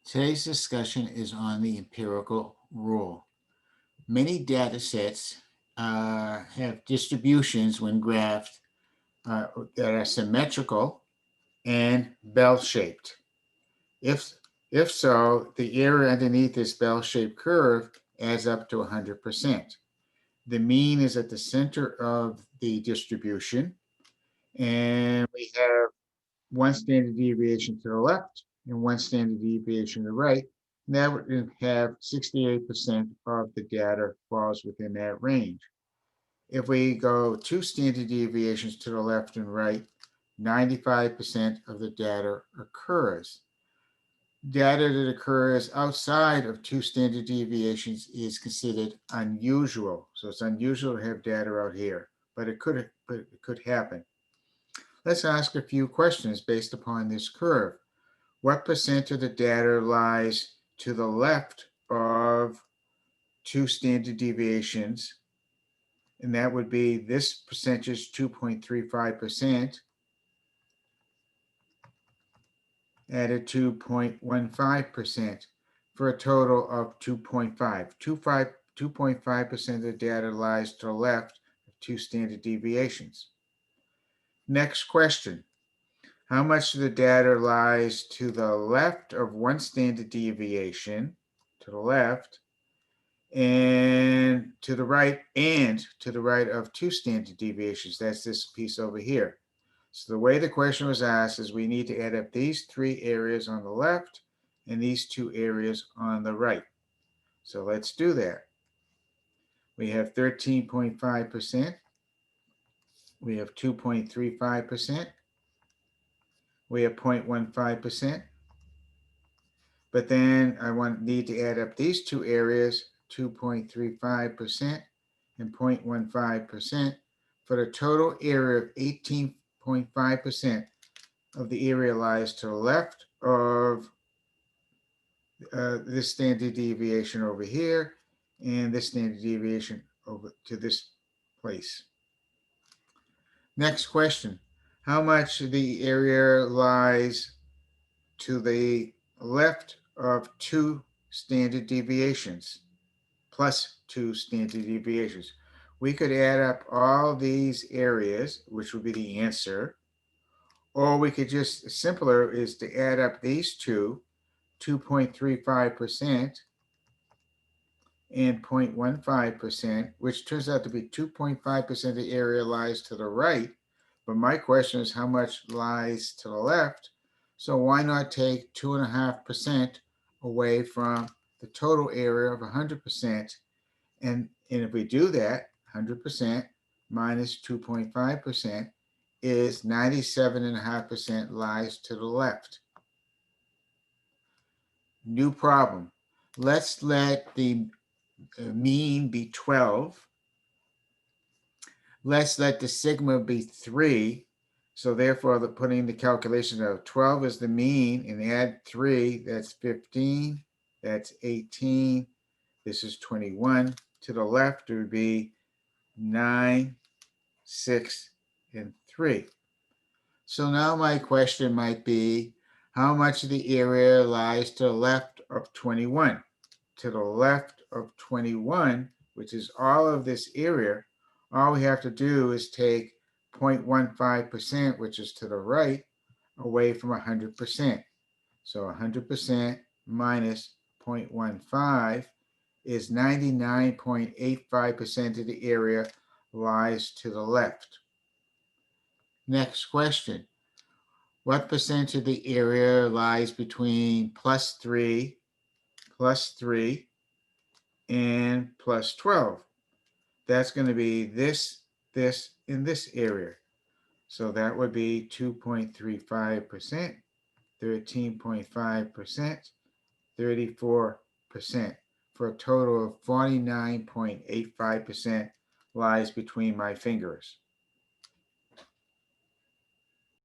Today's discussion is on the empirical rule. Many data sets have distributions when graphed that are symmetrical and bell-shaped. If, if so, the area underneath this bell-shaped curve adds up to 100%. The mean is at the center of the distribution, and we have one standard deviation to the left and one standard deviation to the right. And that would have 68% of the data falls within that range. If we go two standard deviations to the left and right, 95% of the data occurs. Data that occurs outside of two standard deviations is considered unusual. So it's unusual to have data out here, but it could happen. Let's ask a few questions based upon this curve. What percent of the data lies to the left of two standard deviations? And that would be this percentage, 2.35%, added 2.15%, for a total of 2.5. 2.5% of the data lies to the left of two standard deviations. Next question. How much of the data lies to the left of one standard deviation, to the left, and to the right of two standard deviations? That's this piece over here. So the way the question was asked is we need to add up these three areas on the left and these two areas on the right. So let's do that. We have 13.5%. We have 2.35%. We have 0.15%. But then I need to add up these two areas, 2.35% and 0.15%, for the total area of 18.5% of the area lies to the left of this standard deviation over here and this standard deviation over to this place. Next question. How much of the area lies to the left of two standard deviations, plus two standard deviations? We could add up all these areas, which would be the answer, or we could just, simpler is to add up these two, 2.35% and 0.15%, which turns out to be 2.5% of the area lies to the right. But my question is how much lies to the left? So why not take 2.5% away from the total area of 100%? And if we do that, 100% minus 2.5% is 97.5% lies to the left. New problem. Let's let the mean be 12. Let's let the sigma be 3. So therefore, putting the calculation of 12 is the mean and add 3, that's 15, that's 18, this is 21. To the left, it would be 9, 6, and 3. So now my question might be, how much of the area lies to the left of 21? To the left of 21, which is all of this area, all we have to do is take 0.15%, which is to the right, away from 100%. So 100% minus 0.15 is 99.85% of the area lies to the left. Next question. What percent of the area lies between plus 3 and plus 12? That's going to be this, and this area. So that would be 2.35%, 13.5%, 34%, for a total of 49.85% lies between my fingers.